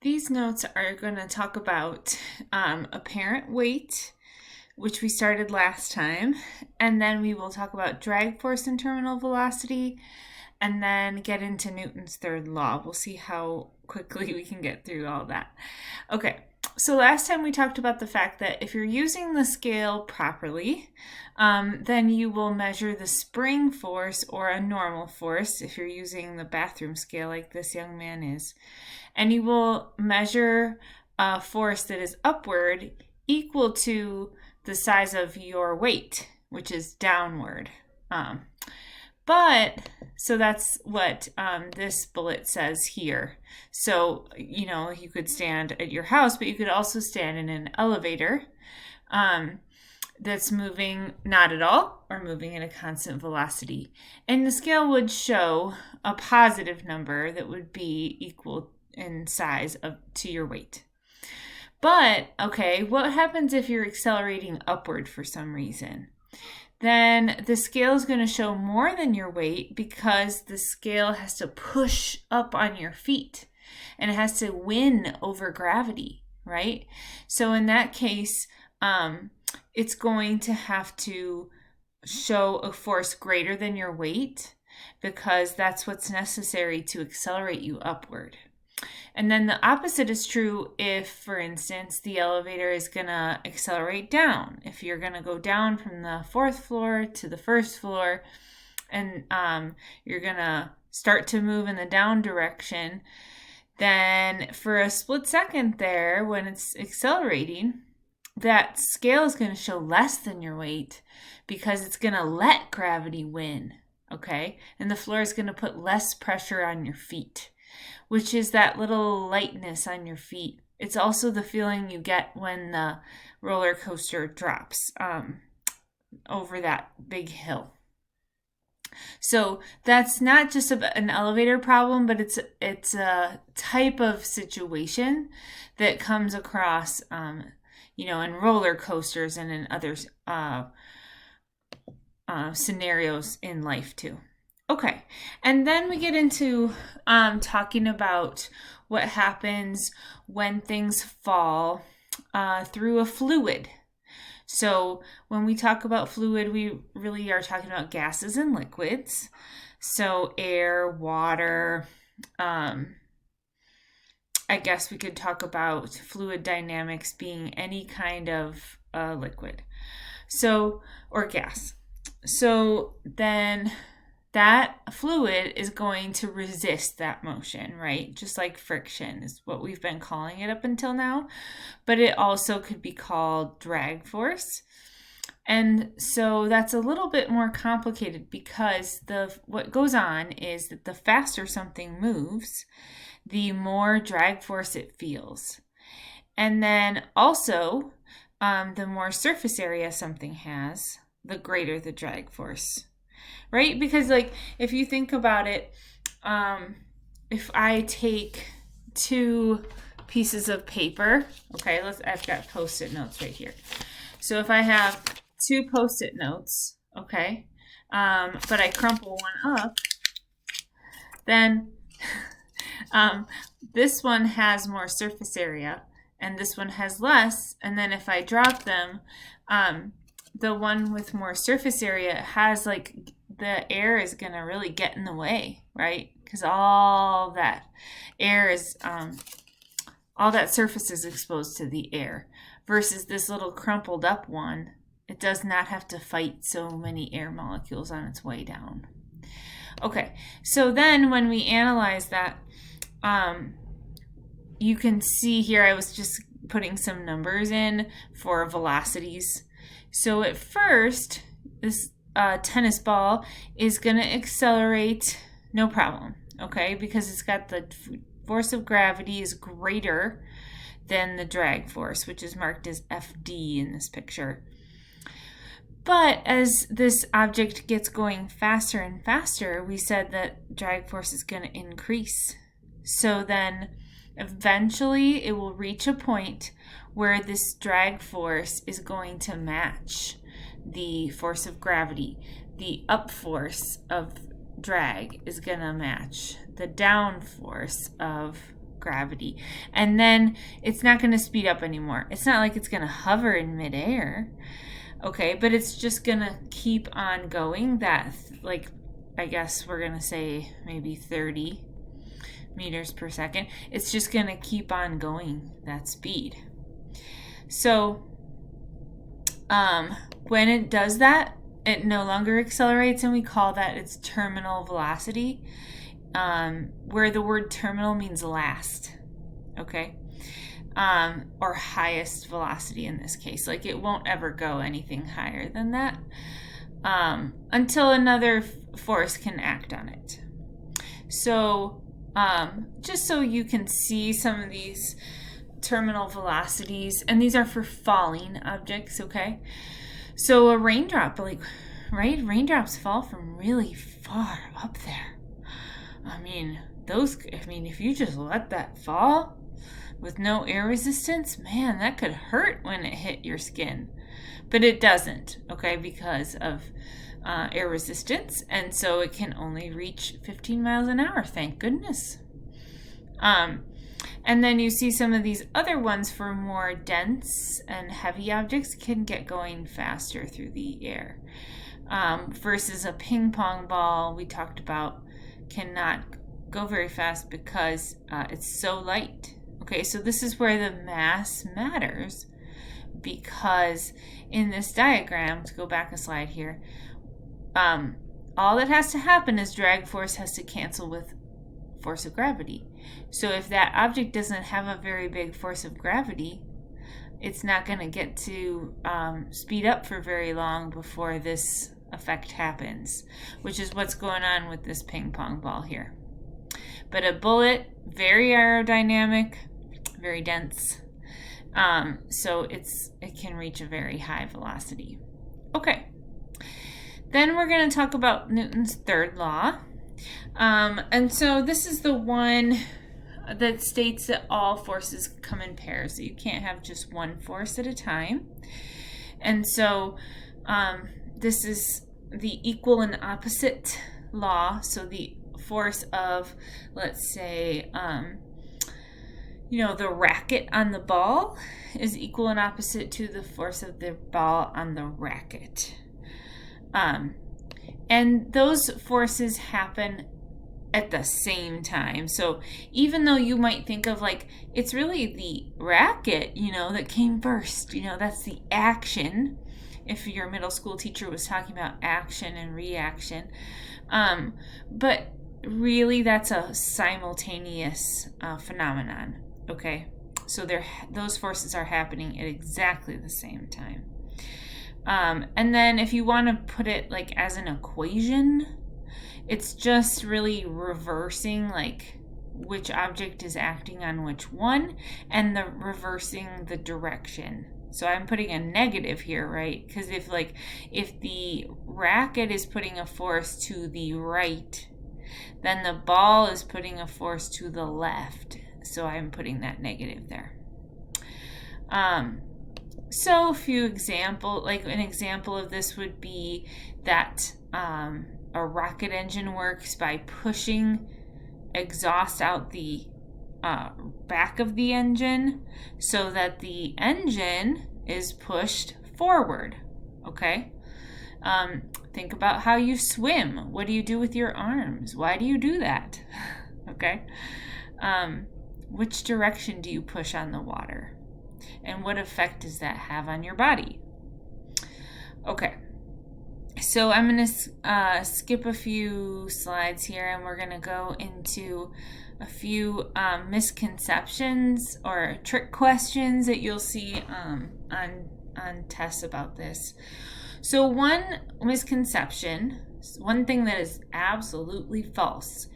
These notes are going to talk about apparent weight, which we started last time, and then we will talk about drag force and terminal velocity, and then get into Newton's third law. We'll see how quickly we can get through all that. Okay, so last time we talked about the fact that if you're using the scale properly, then you will measure the spring force or a normal force if you're using the bathroom scale like this young man is. And you will measure a force that is upward equal to the size of your weight, which is downward. So that's what this bullet says here. So, you could stand at your house, but you could also stand in an elevator that's moving not at all or moving at a constant velocity. And the scale would show a positive number that would be equal in size to your weight. But, okay, what happens if you're accelerating upward for some reason? Then the scale is going to show more than your weight because the scale has to push up on your feet and it has to win over gravity, right? So in that case, it's going to have to show a force greater than your weight because that's what's necessary to accelerate you upward. And then the opposite is true if, for instance, the elevator is going to accelerate down. If you're going to go down from the fourth floor to the first floor and you're going to start to move in the down direction, then for a split second there, when it's accelerating, that scale is going to show less than your weight because it's going to let gravity win, okay? And the floor is going to put less pressure on your feet, which is that little lightness on your feet. It's also the feeling you get when the roller coaster drops over that big hill. So that's not just an elevator problem, but it's a type of situation that comes across, in roller coasters and in other scenarios in life too. Okay, and then we get into talking about what happens when things fall through a fluid. So when we talk about fluid, we really are talking about gases and liquids. So air, water, I guess we could talk about fluid dynamics being any kind of liquid, or gas. So then that fluid is going to resist that motion, right? Just like friction is what we've been calling it up until now. But it also could be called drag force. And so that's a little bit more complicated because what goes on is that the faster something moves, the more drag force it feels. And then also, the more surface area something has, the greater the drag force. Right? Because if you think about it, if I take two pieces of paper, okay, I've got Post-it notes right here. So if I have two Post-it notes, okay, but I crumple one up, then this one has more surface area and this one has less. And then if I drop them, the one with more surface area has the air is going to really get in the way, right? Because all that air is, all that surface is exposed to the air versus this little crumpled up one. It does not have to fight so many air molecules on its way down. Okay, so then when we analyze that, you can see here I was just putting some numbers in for velocities. So at first, this tennis ball is going to accelerate no problem, okay? Because it's got the force of gravity is greater than the drag force, which is marked as FD in this picture. But as this object gets going faster and faster, we said that drag force is going to increase. So then eventually it will reach a point where this drag force is going to match the force of gravity. The up force of drag is going to match the down force of gravity. And then it's not going to speed up anymore. It's not like it's going to hover in midair. Okay, but it's just going to keep on going that, like, I guess we're going to say maybe 30 meters per second. It's just going to keep on going that speed. So when it does that, it no longer accelerates, and we call that its terminal velocity, where the word terminal means last, okay? Or highest velocity in this case. Like, it won't ever go anything higher than that until another force can act on it. So just so you can see some of these terminal velocities, and these are for falling objects, okay? So a raindrop, like, right? Raindrops fall from really far up there. I mean, if you just let that fall with no air resistance, man, that could hurt when it hit your skin. But it doesn't, okay, because of air resistance, and so it can only reach 15 miles an hour, thank goodness. And then you see some of these other ones for more dense and heavy objects can get going faster through the air. Versus a ping pong ball, we talked about, cannot go very fast because it's so light. Okay, so this is where the mass matters, because in this diagram, to go back a slide here, all that has to happen is drag force has to cancel with force of gravity. So if that object doesn't have a very big force of gravity, it's not going to get to speed up for very long before this effect happens, which is what's going on with this ping pong ball here. But a bullet, very aerodynamic, very dense, so it can reach a very high velocity. Okay, then we're going to talk about Newton's third law. And so this is the one that states that all forces come in pairs, that you can't have just one force at a time. And so this is the equal and opposite law. So the force of, let's say, the racket on the ball is equal and opposite to the force of the ball on the racket. And those forces happen at the same time. So even though you might think of, like, it's really the racket, that came first, that's the action. If your middle school teacher was talking about action and reaction. But really that's a simultaneous phenomenon, okay? So those forces are happening at exactly the same time. And then if you want to put it like as an equation, it's just really reversing like which object is acting on which one and reversing the direction. So I'm putting a negative here, right? Because if the racket is putting a force to the right, then the ball is putting a force to the left. So I'm putting that negative there. So a few examples, like an example of this would be that a rocket engine works by pushing exhaust out the back of the engine so that the engine is pushed forward, okay? Think about how you swim. What do you do with your arms? Why do you do that? Okay? Which direction do you push on the water? And what effect does that have on your body? Okay. So I'm going to skip a few slides here, and we're going to go into a few misconceptions or trick questions that you'll see on tests about this. So one misconception, one thing that is absolutely false,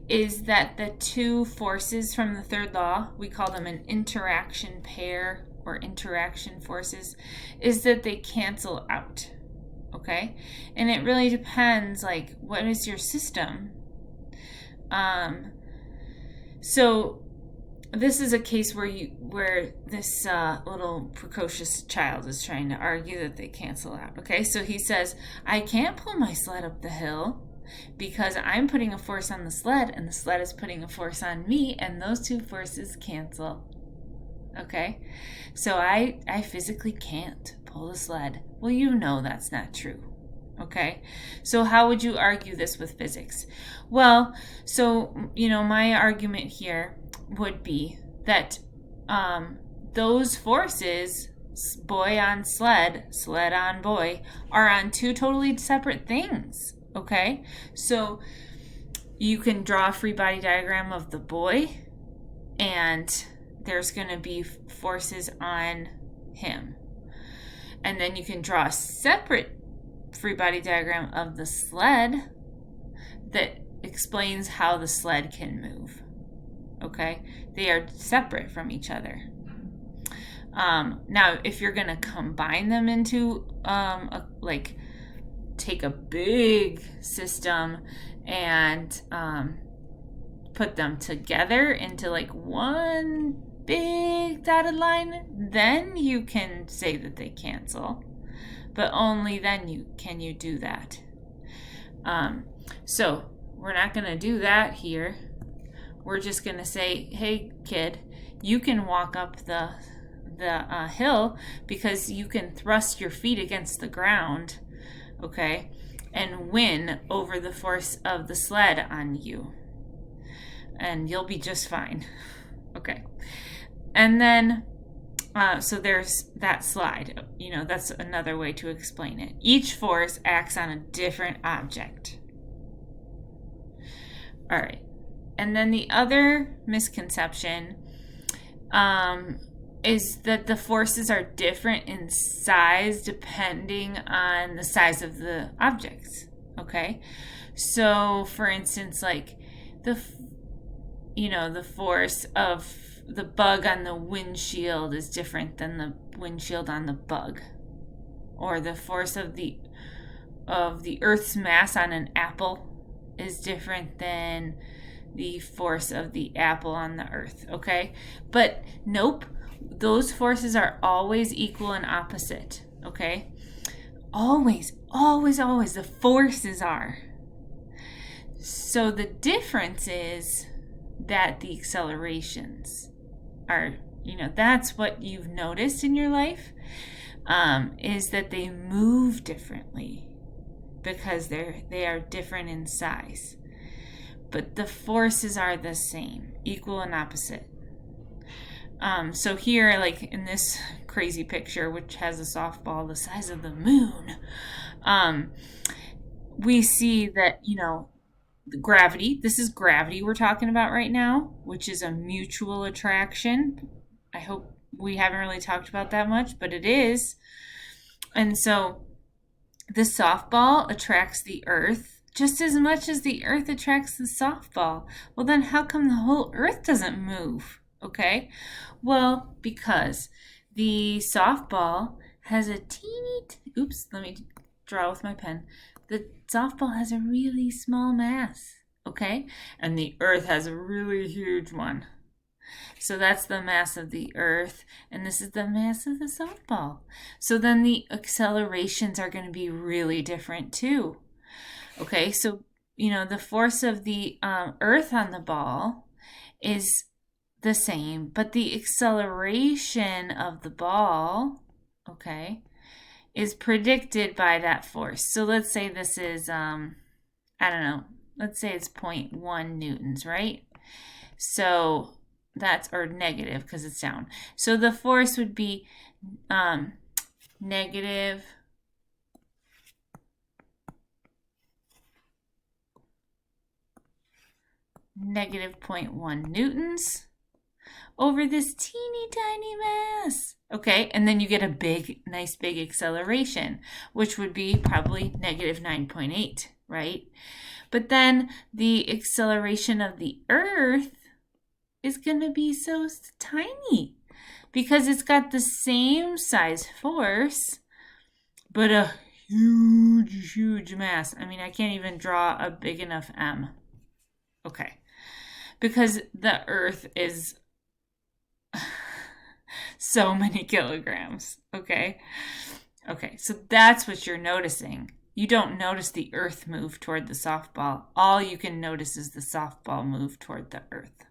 is that the two forces from the third law, we call them an interaction pair or interaction forces, is that they cancel out. Okay, and it really depends, like, what is your system? So this is a case where this little precocious child is trying to argue that they cancel out. Okay, so he says, I can't pull my sled up the hill because I'm putting a force on the sled and the sled is putting a force on me, and those two forces cancel. Okay? So I physically can't pull the sled. Well, you know that's not true. Okay? So how would you argue this with physics? Well, so, my argument here would be that those forces, boy on sled, sled on boy, are on two totally separate things. Okay? So you can draw a free body diagram of the boy, and there's going to be forces on him. And then you can draw a separate free body diagram of the sled that explains how the sled can move. Okay? They are separate from each other. Now, if you're going to combine them into, take a big system and put them together into one big dotted line, then you can say that they cancel. But only then can you do that. So we're not going to do that here. We're just going to say, hey, kid, you can walk up the hill because you can thrust your feet against the ground, okay, and win over the force of the sled on you. And you'll be just fine. Okay. And then, so there's that slide. That's another way to explain it. Each force acts on a different object. All right. And then the other misconception is that the forces are different in size depending on the size of the objects. Okay? So, for instance, the force of the bug on the windshield is different than the windshield on the bug. Or the force of the Earth's mass on an apple is different than the force of the apple on the Earth, okay? But nope, those forces are always equal and opposite, okay? Always, always, always, the forces are. So the difference is that the accelerations are, that's what you've noticed in your life, is that they move differently because they are different in size. But the forces are the same, equal and opposite. So here, in this crazy picture, which has a softball the size of the moon, we see that, the gravity, this is gravity we're talking about right now, which is a mutual attraction. I hope we haven't really talked about that much, but it is. And so the softball attracts the Earth just as much as the Earth attracts the softball. Well, then how come the whole Earth doesn't move? Okay? Well, because the softball has a teeny... Oops, let me draw with my pen. The softball has a really small mass, okay? And the Earth has a really huge one. So that's the mass of the Earth, and this is the mass of the softball. So then the accelerations are going to be really different too. Okay, so, the force of the Earth on the ball is the same, but the acceleration of the ball, okay, is predicted by that force. So let's say this is, let's say it's 0.1 newtons, right? So that's, or negative because it's down. So the force would be negative 0.1 newtons over this teeny tiny mass. Okay, and then you get a nice big acceleration, which would be probably negative 9.8, right? But then the acceleration of the Earth is going to be so tiny because it's got the same size force, but a huge, huge mass. I mean, I can't even draw a big enough M. Okay, because the Earth is so many kilograms, okay? Okay, so that's what you're noticing. you don't notice the earth move toward the softball. All you can notice is the softball move toward the earth.